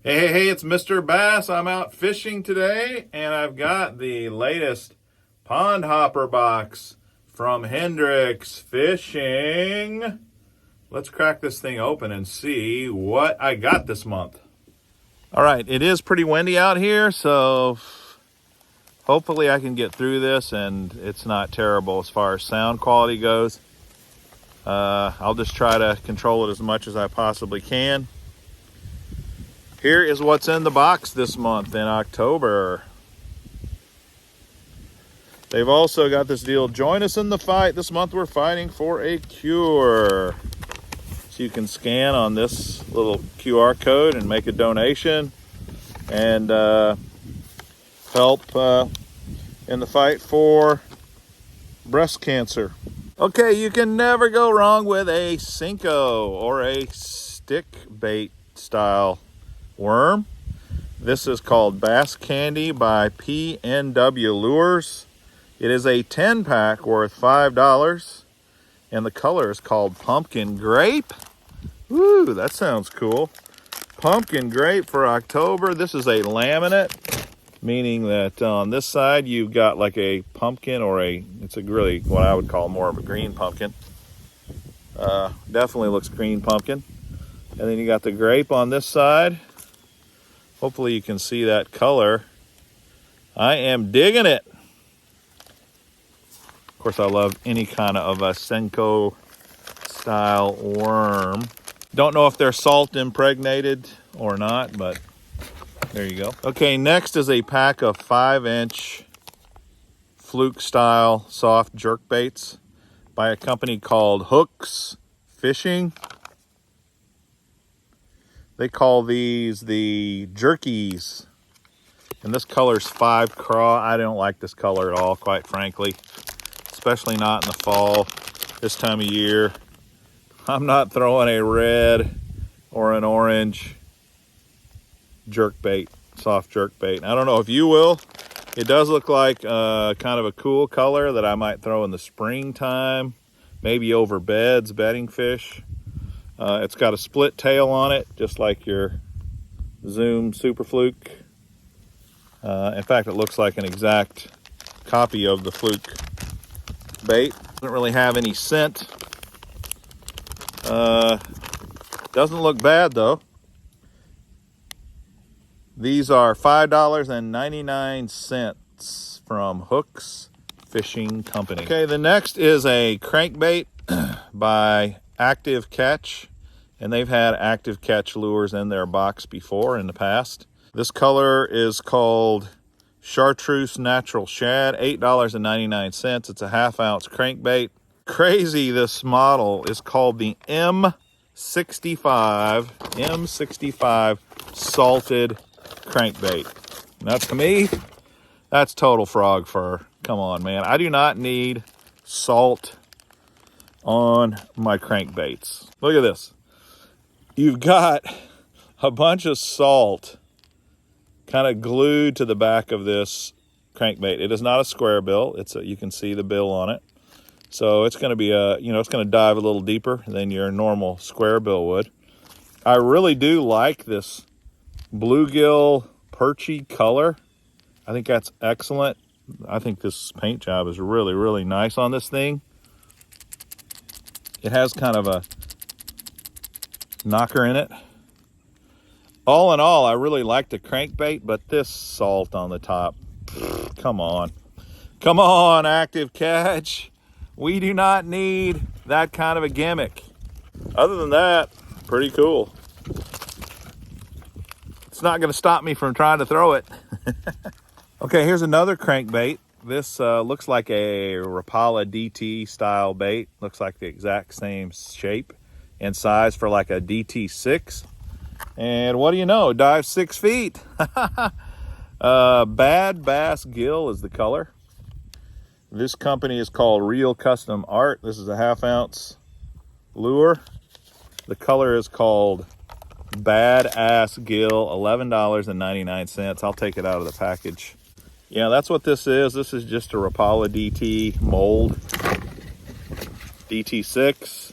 Hey, it's Mr. Bass. I'm out fishing today, and I've got the latest pond hopper box from Hendrix Fishing. Let's crack this thing open and see what I got this month. All right, it is pretty windy out here, so hopefully I can get through this and it's not terrible as far as sound quality goes. I'll just try to control it as much as I possibly can. Here is what's in the box this month in October. They've also got this deal, join us in the fight. This month we're fighting for a cure. So you can scan on this little QR code and make a donation and help in the fight for breast cancer. Okay, you can never go wrong with a Cinco or a stick bait style worm. This is called Bass Candy by PNW Lures. It is a 10-pack worth $5, and the color is called Pumpkin Grape. Woo, that sounds cool. Pumpkin Grape for October. This is a laminate, meaning that on this side you've got like a pumpkin or it's a really what I would call more of a green pumpkin. Definitely looks green pumpkin. And then you got the grape on this side. Hopefully you can see that color. I am digging it. Of course, I love any kind of a Senko style worm. Don't know if they're salt impregnated or not, but there you go. Okay, next is a pack of 5-inch fluke style soft jerk baits by a company called Hookz Fishing. They call these the Jerkiez. And this color's 5 craw. I don't like this color at all, quite frankly. Especially not in the fall, this time of year. I'm not throwing a red or an orange jerk bait, soft jerk bait. I don't know if you will. It does look like kind of a cool color that I might throw in the springtime, maybe over beds, bedding fish. It's got a split tail on it, just like your Zoom Super Fluke. In fact, it looks like an exact copy of the Fluke bait. Doesn't really have any scent. Doesn't look bad though. These are $5.99 from Hookz Fishing Company. Okay, the next is a crankbait by Active Catch, and they've had Active Catch lures in their box before in the past. This color is called Chartreuse Natural Shad, $8.99. It's a 1/2-ounce crankbait. Crazy, this model is called the M65 salted crankbait. Now to me, that's total frog fur. Come on, man. I do not need salt on my crankbaits. Look at this. You've got a bunch of salt kind of glued to the back of this crankbait. It is not a square bill. You can see the bill on it. So it's going to be it's going to dive a little deeper than your normal square bill would. I really do like this bluegill perchy color. I think that's excellent. I think this paint job is really, really nice on this thing. It has kind of a knocker in it. All in all, I really like the crankbait, but this salt on the top, come on. Come on, Active Catch. We do not need that kind of a gimmick. Other than that, pretty cool. It's not going to stop me from trying to throw it. Okay, here's another crankbait. This looks like a Rapala DT style bait. Looks like the exact same shape and size for like a DT6. And what do you know? Dives 6 feet. Bad Bass Gill is the color. This company is called Real Custom Art. This is a 1/2-ounce lure. The color is called Badass Gill, $11.99. I'll take it out of the package. Yeah, that's what this is. This is just a Rapala DT mold. DT6.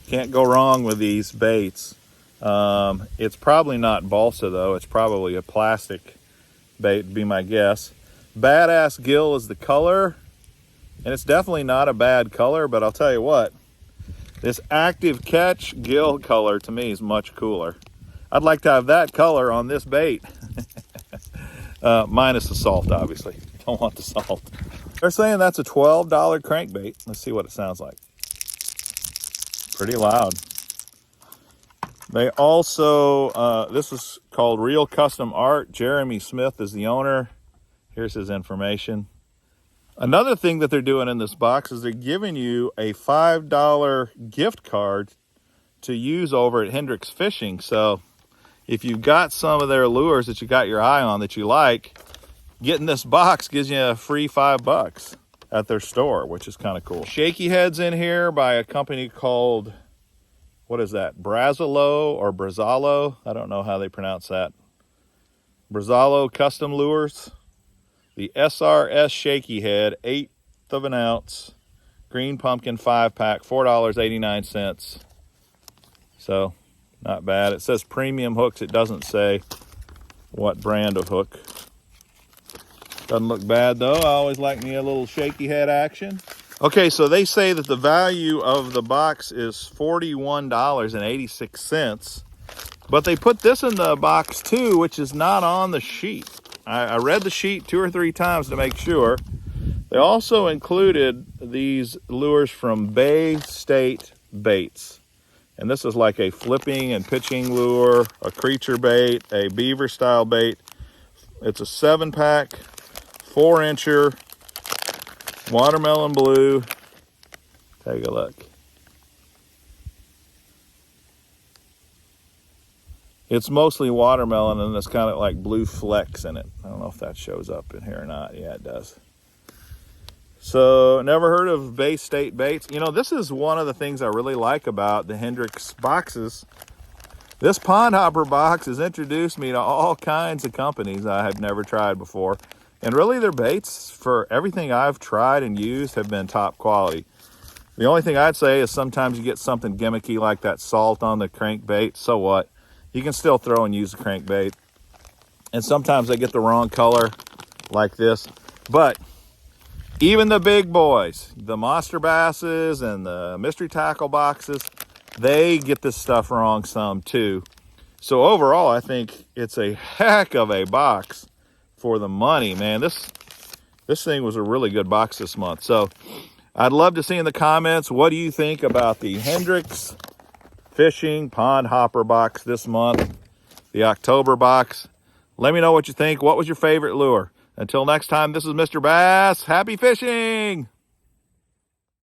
Can't go wrong with these baits. It's probably not balsa though. It's probably a plastic bait, be my guess. Badass gill is the color, and it's definitely not a bad color, but I'll tell you what, this active catch gill color to me is much cooler. I'd like to have that color on this bait. Minus the salt, obviously. Don't want the salt. They're saying that's a $12 crankbait. Let's see what it sounds like. Pretty loud. They also, this is called Real Custom Art. Jeremy Smith is the owner. Here's his information. Another thing that they're doing in this box is they're giving you a $5 gift card to use over at Hendrix Fishing. So if you've got some of their lures that you got your eye on that you like, getting this box gives you a free $5 at their store, which is kind of cool. Shakey heads in here by a company called, what is that? Brazalo or Brazalo? I don't know how they pronounce that. Brazalo Custom Lures. The SRS Shakey head, 1/8 of an ounce, green pumpkin 5-pack, $4.89. So, not bad. It says premium hooks. It doesn't say what brand of hook. Doesn't look bad though. I always like me a little shaky head action. Okay, so they say that the value of the box is $41.86, but they put this in the box too, which is not on the sheet. I read the sheet 2 or 3 times to make sure. They also included these lures from Bay State Baits. And this is like a flipping and pitching lure, a creature bait, a beaver style bait. It's a 7-pack, 4-incher, watermelon blue. Take a look. It's mostly watermelon, and it's kind of like blue flecks in it. I don't know if that shows up in here or not. Yeah, it does. So, never heard of Bay State Baits. You know, this is one of the things I really like about the Hendrix boxes. This pond hopper box has introduced me to all kinds of companies I have never tried before. And really, their baits, for everything I've tried and used, have been top quality. The only thing I'd say is sometimes you get something gimmicky like that salt on the crankbait. So what? You can still throw and use the crankbait. And sometimes they get the wrong color like this. But even the big boys, the monster basses and the mystery tackle boxes, they get this stuff wrong some too. So overall, I think it's a heck of a box for the money, man. This thing was a really good box this month. So I'd love to see in the comments, what do you think about the Hendrix Fishing Pond Hopper box this month, the October box? Let me know what you think. What was your favorite lure? Until next time, this is Mr. Bass. Happy fishing!